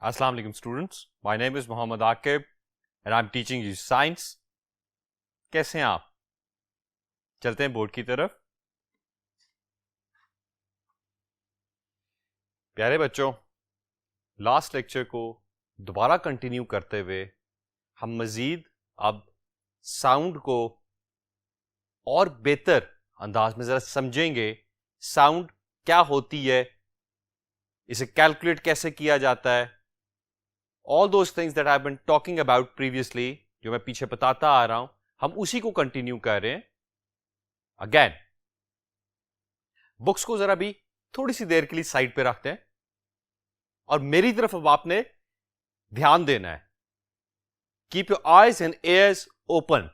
Assalamu alaikum students. My name is Muhammad Aqib and I'm teaching you science. कैसे हैं आप? चलते हैं बोर्ड की तरफ. प्यारे बच्चों, लास्ट लेक्चर को दोबारा कंटिन्यू करते हुए हम मजीद अब साउंड को और बेहतर अंदाज में जरा समझेंगे. साउंड क्या होती है, इसे कैलकुलेट कैसे किया जाता है. All those things that I've been talking about previously, जो मैं पीछे बताता आ रहा हूं, हम उसी को कंटिन्यू कर रहे हैं. अगेन बुक्स को जरा भी थोड़ी सी देर के लिए साइड पे रखते हैं और मेरी तरफ अब आपने ध्यान देना है. Keep your eyes and ears open,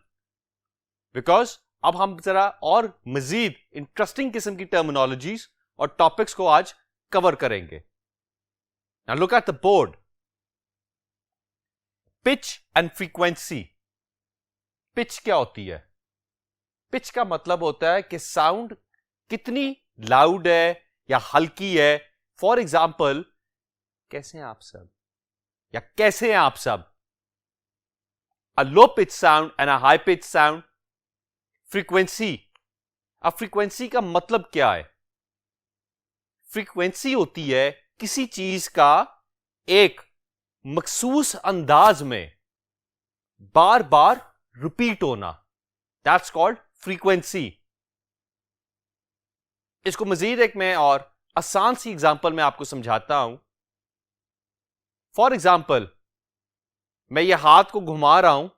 because अब हम जरा और मजीद इंटरेस्टिंग किस्म की टर्मिनोलॉजीज और टॉपिक्स को आज कवर करेंगे. Now look at the board. Pitch and frequency. Pitch क्या होती है? पिच का मतलब होता है कि साउंड कितनी लाउड है या हल्की है. फॉर एग्जाम्पल, कैसे हैं आप सब या कैसे हैं आप सब. A low pitch sound and a high pitch sound. Frequency. अब फ्रीक्वेंसी का मतलब क्या है? फ्रीक्वेंसी होती है किसी चीज का एक मखसूस अंदाज में बार बार रिपीट होना. That's called frequency. इसको मजीद एक मैं और आसान सी एग्जांपल में आपको समझाता हूं. फॉर एग्जांपल, मैं ये हाथ को घुमा रहा हूं.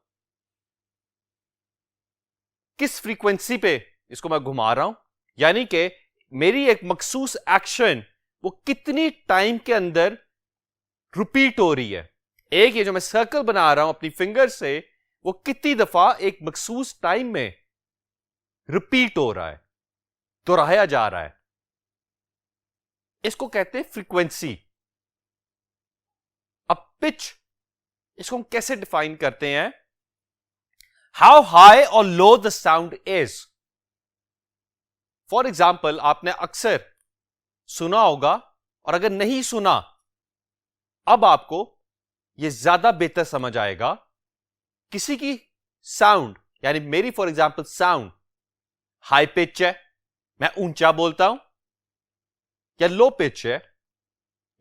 किस फ्रीक्वेंसी पे इसको मैं घुमा रहा हूं, यानी कि मेरी एक मखसूस एक्शन वो कितनी टाइम के अंदर रिपीट हो रही है. एक ये जो मैं सर्कल बना रहा हूं अपनी फिंगर से, वो कितनी दफा एक मखसूस टाइम में रिपीट हो रहा है, दोहराया जा रहा है. इसको कहते हैं फ्रीक्वेंसी. अब पिच, इसको हम कैसे डिफाइन करते हैं? हाउ हाई और low the sound is. For example, आपने अक्सर सुना होगा, और अगर नहीं सुना अब आपको यह ज्यादा बेहतर समझ आएगा. किसी की साउंड, यानी मेरी for example sound high pitch है, मैं ऊंचा बोलता हूं, या लो पिच है,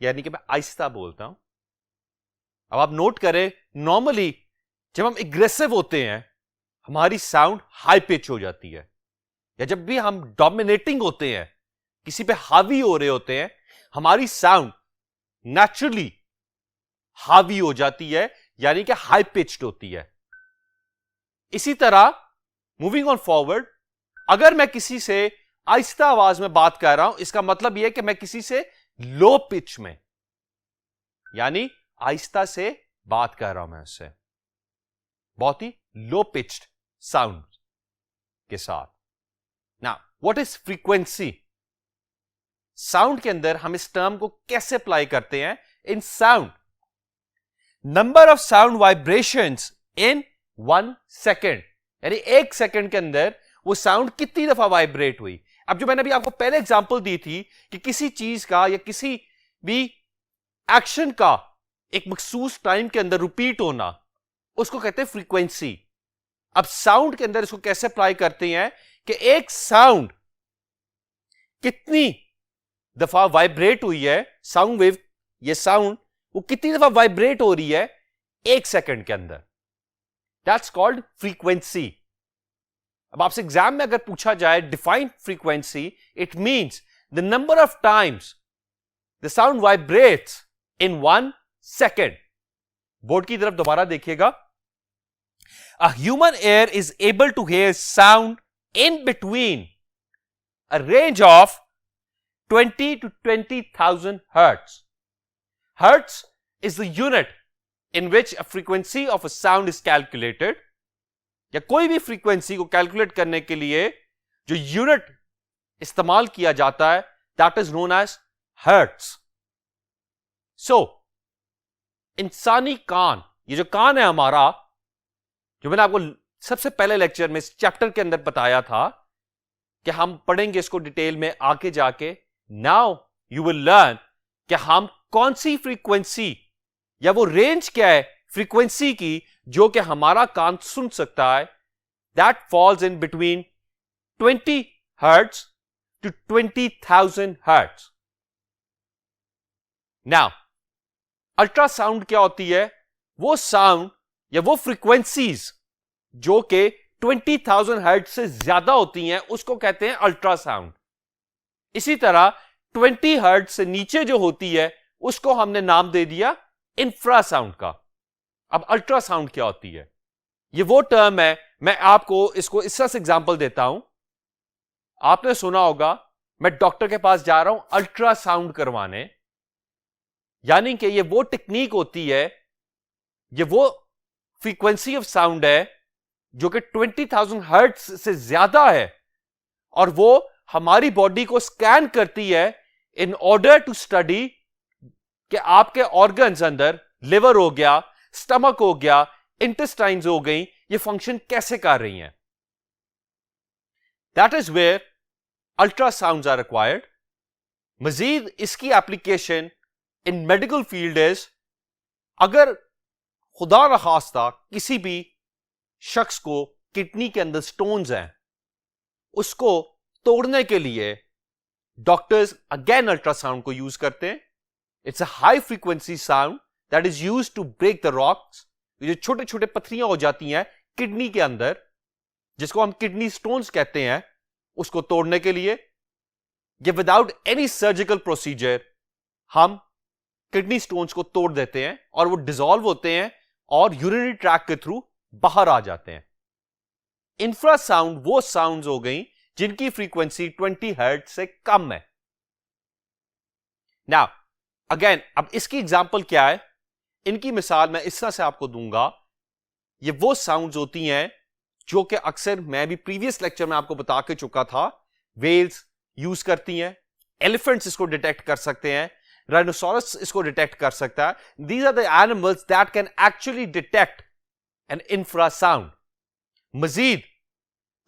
यानी कि मैं आहिस्ता बोलता हूं. अब आप नोट करें, नॉर्मली जब हम एग्रेसिव होते हैं हमारी साउंड हाई पिच हो जाती है, या जब भी हम डोमिनेटिंग होते हैं, किसी पे हावी हो रहे होते हैं, हमारी साउंड नेचुरली हावी हो जाती है, यानी कि हाई पिच्ड होती है. इसी तरह मूविंग ऑन फॉरवर्ड, अगर मैं किसी से आहिस्ता आवाज में बात कर रहा हूं, इसका मतलब यह कि मैं किसी से लो पिच में, यानी आहिस्ता से बात कर रहा हूं, मैं उससे बहुत ही लो पिच्ड साउंड के साथ. Now what is frequency? Sound के अंदर हम इस टर्म को कैसे अप्लाई करते हैं? In sound, number of sound vibrations in 1 second, यानी 1 सेकेंड के अंदर वो साउंड कितनी दफा वाइब्रेट हुई. अब जो मैंने अभी आपको पहले एग्जांपल दी थी कि किसी चीज का या किसी भी एक्शन का एक मखसूस टाइम के अंदर रिपीट होना, उसको कहते हैं फ्रीक्वेंसी. अब साउंड के अंदर इसको कैसे अप्लाई करते हैं कि एक साउंड कितनी दफा वाइब्रेट हुई है, साउंड वेव, ये साउंड वो कितनी दफा वाइब्रेट हो रही है 1 सेकंड के अंदर. That's called frequency. अब आपसे एग्जाम में अगर पूछा जाए define frequency, it means the number of times the sound vibrates in 1 second. Board की तरफ दोबारा देखिएगा. A human ear is able to hear sound in between a range of 20 to 20,000 hertz. Hertz is the unit in which a frequency of a sound is calculated. या कोई भी frequency को calculate करने के लिए जो यूनिट इस्तेमाल किया जाता है, that is known as hertz. So इंसानी कान, ये जो कान है हमारा, जो मैंने आपको सबसे पहले लेक्चर में इस चैप्टर के अंदर बताया था कि हम पढ़ेंगे इसको डिटेल में आके जाके. नाउ यू विल लर्न कि हम कौन सी फ्रीक्वेंसी या वो रेंज क्या है फ्रीक्वेंसी की जो कि हमारा कान सुन सकता है, that falls in between 20 hertz to 20,000 hertz. Now ultrasound क्या होती है? वो साउंड या वो फ्रीक्वेंसीज जो कि 20,000 हर्ट्ज से ज्यादा होती हैं उसको कहते हैं अल्ट्रासाउंड। इसी तरह 20 हर्ट्ज से नीचे जो होती है उसको हमने नाम दे दिया इंफ्रासाउंड का। अब अल्ट्रासाउंड क्या होती है? ये वो टर्म है, मैं आपको इसको इस तरह से एग्जांपल देता हूं। आपने सुना होगा मैं डॉक्टर के पास जा रहा हूं अल्ट्रासाउंड करवाने, यानी कि ये वो टेक्निक होती है, ये वो फ्रीक्वेंसी ऑफ साउंड है जो कि 20,000 हर्ट्ज से ज्यादा है और वो हमारी बॉडी को स्कैन करती है इन ऑर्डर टू स्टडी कि आपके ऑर्गन्स अंदर लिवर हो गया, स्टमक हो गया, इंटेस्टाइन्स हो गई, ये फंक्शन कैसे कर रही हैं। That is where ultrasounds are required. मजीद इसकी application in medical field is, अगर खुदा न खास्ता किसी भी शख्स को किडनी के अंदर स्टोन्स हैं, उसको तोड़ने के लिए डॉक्टर्स अगेन अल्ट्रासाउंड को यूज करते हैं। It's a high frequency sound that is used to break the rocks. जो छोटे छोटे पथरियां हो जाती हैं किडनी के अंदर, जिसको हम किडनी स्टोन्स कहते हैं, उसको तोड़ने के लिए ये विदाउट एनी सर्जिकल प्रोसीजर हम किडनी स्टोन्स को तोड़ देते हैं और वो डिसॉल्व होते हैं और यूरिनरी ट्रैक्ट के थ्रू बाहर आ जाते हैं। इंफ्रासाउंड वो साउंड्स हो गई जिनकी फ्रीक्वेंसी 20 हर्ट्ज से कम है। नाउ अगेन, अब इसकी एग्जांपल क्या है? इनकी मिसाल मैं इस तरह से आपको दूंगा। ये वो साउंड्स होती हैं जो कि अक्सर मैं भी प्रीवियस लेक्चर में आपको बता के चुका था, वेल्स यूज करती हैं, एलिफेंट्स इसको डिटेक्ट कर सकते हैं, राइनोसोरस इसको डिटेक्ट कर सकता है। These are the animals that can actually detect an infrasound. मजीद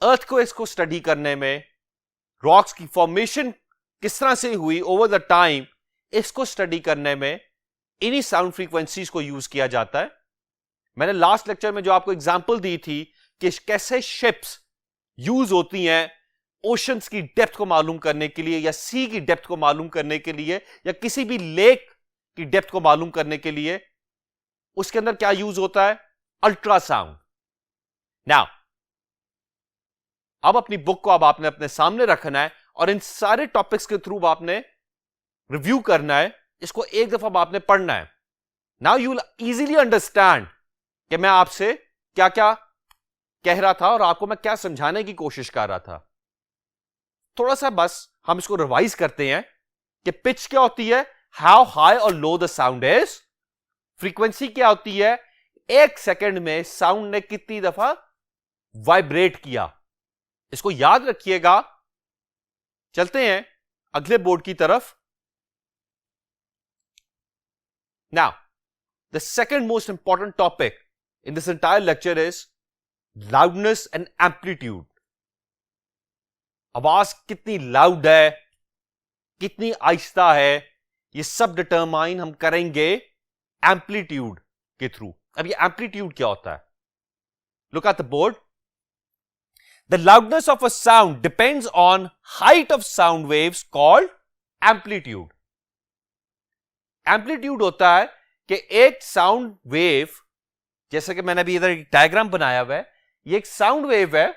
अर्थक्वेक्स को स्टडी करने में, रॉक्स की फॉर्मेशन किस तरह से हुई ओवर द टाइम, इसको स्टडी करने में इन्हीं साउंड फ्रीक्वेंसीज को यूज किया जाता है। मैंने लास्ट लेक्चर में जो आपको एग्जांपल दी थी कि कैसे शिप्स यूज होती हैं ओशंस की डेप्थ को मालूम करने के लिए, या सी की डेप्थ को मालूम करने के लिए, या किसी भी लेक की डेप्थ को मालूम करने के लिए, उसके अंदर क्या यूज होता है? अल्ट्रासाउंड। नाउ अब अपनी बुक को अब आपने अपने सामने रखना है और इन सारे टॉपिक्स के थ्रू आपने रिव्यू करना है, इसको एक दफा आपने पढ़ना है। Now you will easily understand कि मैं आपसे क्या क्या कह रहा था और आपको मैं क्या समझाने की कोशिश कर रहा था। थोड़ा सा बस हम इसको रिवाइज करते हैं कि पिच क्या होती है, हाउ हाई और low the sound is, frequency क्या होती है, एक सेकंड में साउंड ने कितनी दफा वाइब्रेट किया। इसको याद रखिएगा। चलते हैं अगले बोर्ड की तरफ। Now the second most important topic in this entire lecture is loudness and amplitude. आवाज कितनी लाउड है, कितनी आहिस्ता है, ये सब डिटरमाइन हम करेंगे एम्पलीट्यूड के थ्रू। अब ये एम्पलीट्यूड क्या होता है? Look at the board. The loudness of a sound depends on height of sound waves called amplitude. Amplitude होता है कि एक साउंड वेव, जैसे कि मैंने अभी इधर एक डायग्राम बनाया हुआ है, ये एक साउंड वेव है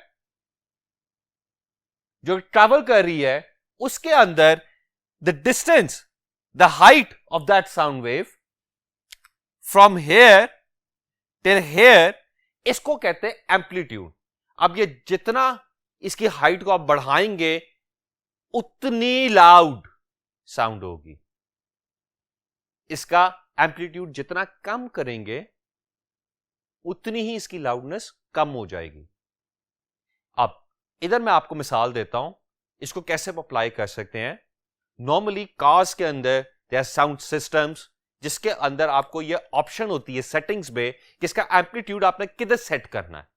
जो ट्रैवल कर रही है, उसके अंदर the distance, the height of that sound wave from here till here, इसको कहते हैं एम्पलीट्यूड। अब ये जितना इसकी हाइट को आप बढ़ाएंगे उतनी लाउड साउंड होगी। इसका एम्पलीट्यूड जितना कम करेंगे उतनी ही इसकी लाउडनेस कम हो जाएगी। अब इधर मैं आपको मिसाल देता हूं, इसको कैसे अप्लाई कर सकते हैं। नॉर्मली कार्स के अंदर देयर साउंड सिस्टम्स जिसके अंदर आपको यह ऑप्शन होती है सेटिंग्स में कि इसका एम्पलीट्यूड आपने किधर सेट करना है।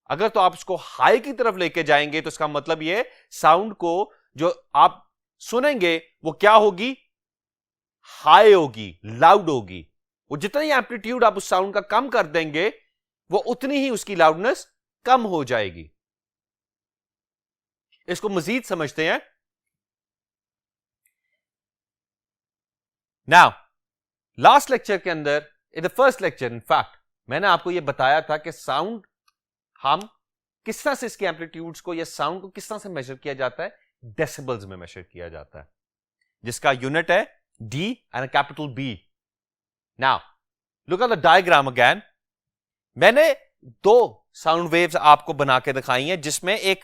अगर तो आप इसको हाई की तरफ लेके जाएंगे तो इसका मतलब यह साउंड को जो आप सुनेंगे वो क्या होगी, हाई होगी, लाउड होगी। वो जितना ही एम्पलीट्यूड आप उस साउंड का कम कर देंगे वो उतनी ही उसकी लाउडनेस कम हो जाएगी। इसको मजीद समझते हैं। नाउ लास्ट लेक्चर के अंदर, in the first lecture in fact, मैंने आपको यह बताया था कि साउंड हम किस तरह से इसके एम्पलीट्यूड्स को या साउंड को किस तरह से मेजर किया जाता है, डेसिबल्स में मेजर किया जाता है, जिसका यूनिट है D and capital B। Now look at the diagram again. मैंने दो साउंड वेव्स आपको बना के दिखाई हैं जिसमें एक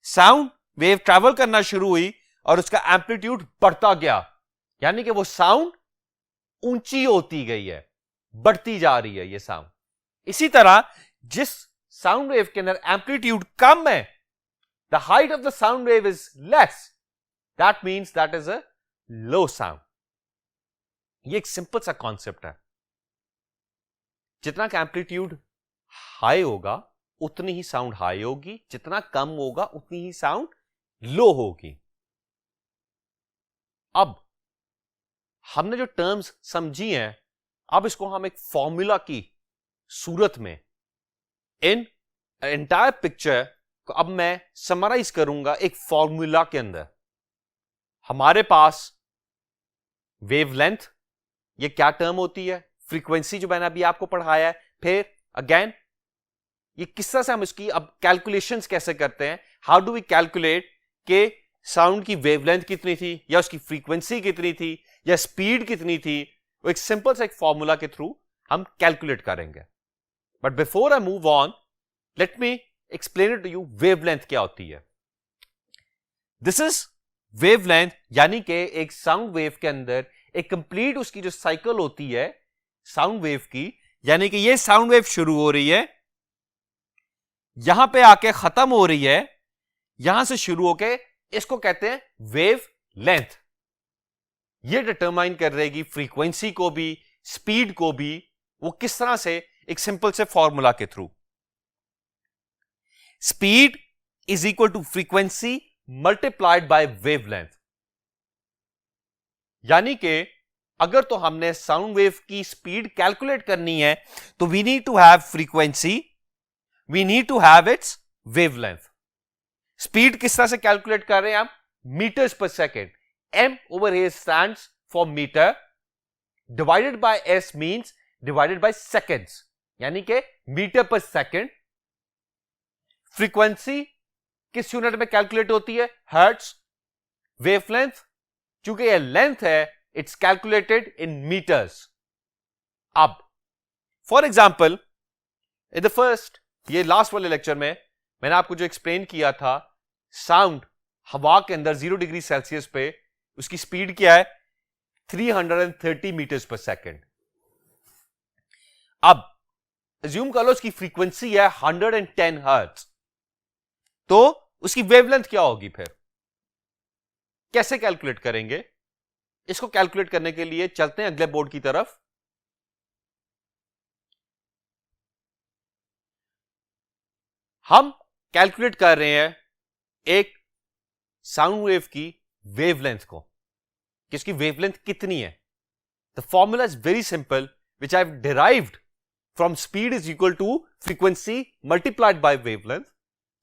साउंड वेव ट्रैवल करना शुरू हुई और उसका एम्पलीट्यूड बढ़ता गया, यानी कि वो साउंड ऊंची होती गई है, बढ़ती जा रही है ये साउंड। इसी तरह जिस साउंड वेव के अंदर एम्पलीट्यूड कम है, the height of the sound wave is less, that means that is a low sound. ये एक सिंपल सा कॉन्सेप्ट है। जितना का एम्पलीट्यूड हाई होगा उतनी ही साउंड हाई होगी, जितना कम होगा उतनी ही साउंड लो होगी। अब हमने जो टर्म्स समझी हैं, अब इसको हम एक फॉर्मूला की सूरत में इन एंटायर पिक्चर को अब मैं समराइज करूंगा एक फॉर्मूला के अंदर। हमारे पास वेवलेंथ, ये क्या टर्म होती है, फ्रीक्वेंसी जो मैंने अभी आपको पढ़ाया है, फिर अगेन ये किस तरह से हम इसकी अब कैलकुलेशंस कैसे करते हैं, हाउ डू वी कैलकुलेट के साउंड की वेवलेंथ कितनी थी या उसकी फ्रीक्वेंसी कितनी थी या स्पीड कितनी थी, वो एक सिंपल सा एक फॉर्मूला के थ्रू हम कैलकुलेट करेंगे। But before I move on, let me explain it to you wavelength क्या होती है। दिस इज वेवलेंथ, यानी कि एक साउंड वेव के अंदर एक कंप्लीट उसकी जो साइकिल होती है साउंड वेव की, यानी कि ये साउंड वेव शुरू हो रही है, यहां पे आके खत्म हो रही है, यहां से शुरू होके, इसको कहते हैं वेव लेंथ। ये डिटरमाइन कर रहेगी फ्रीक्वेंसी को भी, स्पीड को भी, वो किस तरह से, एक सिंपल से फॉर्मूला के through. Speed is equal to frequency multiplied by wavelength. यानी कि अगर तो हमने साउंड वेव की स्पीड कैलकुलेट करनी है तो we need to have frequency, we need to have its wavelength. Speed किस तरह से कैलकुलेट कर रहे हैं हम, मीटर्स पर second. M over here stands for meter, divided by S means divided by seconds, यानी कि मीटर पर सेकेंड। फ्रीक्वेंसी किस यूनिट में कैलकुलेट होती है, हर्ट्ज। वेवलेंथ, चूंकि यह लेंथ है, इट्स कैलकुलेटेड इन मीटर्स। अब for example in the first, ये लास्ट वाले लेक्चर में मैंने आपको जो एक्सप्लेन किया था, साउंड हवा के अंदर 0 डिग्री सेल्सियस पे उसकी स्पीड क्या है, 330 मीटर्स पर सेकेंड। अब अज्यूम कर लो उसकी फ्रीक्वेंसी है 110 हर्ट्ज, तो उसकी वेवलेंथ क्या होगी, फिर कैसे कैलकुलेट करेंगे? इसको कैलकुलेट करने के लिए चलते हैं अगले बोर्ड की तरफ। हम कैलकुलेट कर रहे हैं एक साउंड वेव की वेवलेंथ को, कि इसकी वेवलेंथ कितनी है। The formula is very simple, which I have derived from speed is equal to frequency multiplied by wavelength.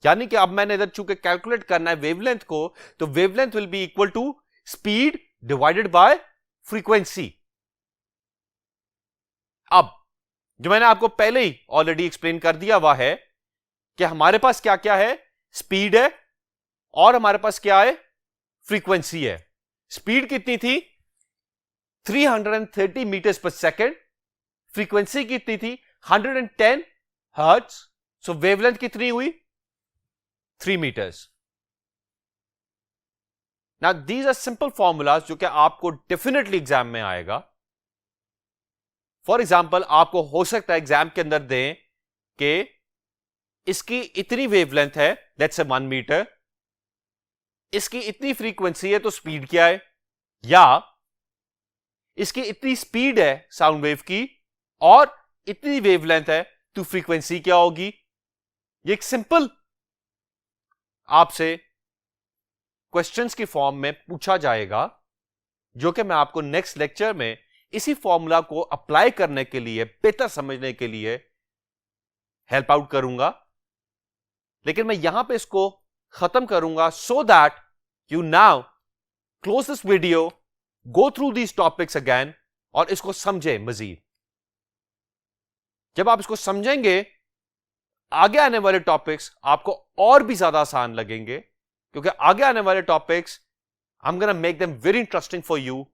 यानी कि अब मैंने इधर चूंकि कैलकुलेट करना है वेवलेंथ को, तो wavelength will be equal to speed divided by frequency. अब जो मैंने आपको पहले ही ऑलरेडी एक्सप्लेन कर दिया हुआ है कि हमारे पास क्या क्या है, स्पीड है और हमारे पास क्या है, फ्रीक्वेंसी है। स्पीड कितनी थी, 330 मीटर्स पर सेकेंड। फ्रीक्वेंसी कितनी थी, 110 हर्ट्ज। सो वेवलेंथ कितनी हुई, 3 metres. Now these are simple formulas जो कि आपको डेफिनेटली एग्जाम में आएगा। फॉर एग्जाम्पल आपको हो सकता है एग्जाम के अंदर दें कि इसकी इतनी वेवलेंथ है, लेट्स से 1 मीटर, इसकी इतनी फ्रीक्वेंसी है तो स्पीड क्या है, या इसकी इतनी स्पीड है साउंड वेव की और इतनी वेवलेंथ है तो फ्रीक्वेंसी क्या होगी। ये एक सिंपल आपसे क्वेश्चंस की फॉर्म में पूछा जाएगा, जो कि मैं आपको नेक्स्ट लेक्चर में इसी फॉर्मूला को अप्लाई करने के लिए, बेहतर समझने के लिए हेल्प आउट करूंगा। लेकिन मैं यहां पे इसको खत्म करूंगा so that you now close this video, go through these topics again और इसको समझे मजीद। जब आप इसको समझेंगे, आगे आने वाले टॉपिक्स आपको और भी ज्यादा आसान लगेंगे, क्योंकि आगे आने वाले topics I am gonna make them very interesting for you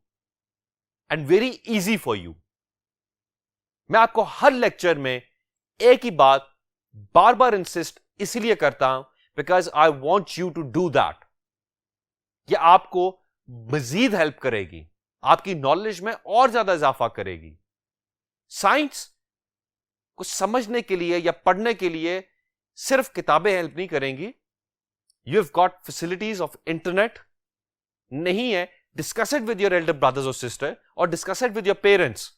and very easy for you. मैं आपको हर लेक्चर में एक ही बात बार बार इंसिस्ट इसलिए करता हूं because I want you to do that. यह आपको मजीद हेल्प करेगी, आपकी नॉलेज में और ज्यादा इजाफा करेगी। साइंस को समझने के लिए या पढ़ने के लिए सिर्फ किताबें हेल्प नहीं करेंगी। You have got facilities of internet, नहीं है discuss it with your Elder brothers और सिस्टर और discuss it with your parents.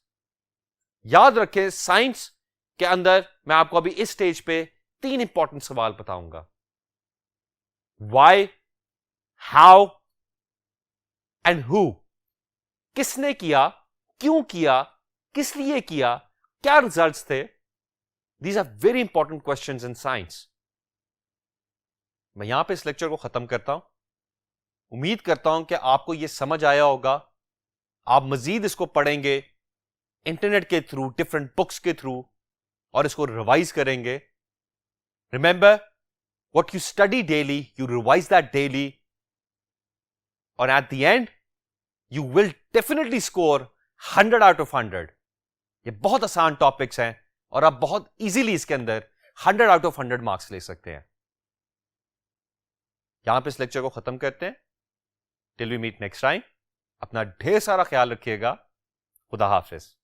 याद रखें, साइंस के अंदर मैं आपको अभी इस स्टेज पे 3 इंपॉर्टेंट सवाल बताऊंगा। Why, how and who. किसने किया, क्यों किया, किस लिए किया, क्या रिजल्ट्स थे। These are very important questions in science. मैं यहां पे इस लेक्चर को खत्म करता हूं। उम्मीद करता हूं कि आपको यह समझ आया होगा। आप मजीद इसको पढ़ेंगे इंटरनेट के थ्रू, डिफरेंट बुक्स के थ्रू, और इसको रिवाइज करेंगे। Remember, what you study daily, you revise that daily, और at the end you will definitely score 100 out of 100। ये बहुत आसान टॉपिक्स हैं और आप बहुत इजीली इसके अंदर 100 आउट ऑफ 100 मार्क्स ले सकते हैं। यहां पे इस लेक्चर को खत्म करते हैं। Till we meet next time, अपना ढेर सारा ख्याल रखिएगा। खुदा हाफिज।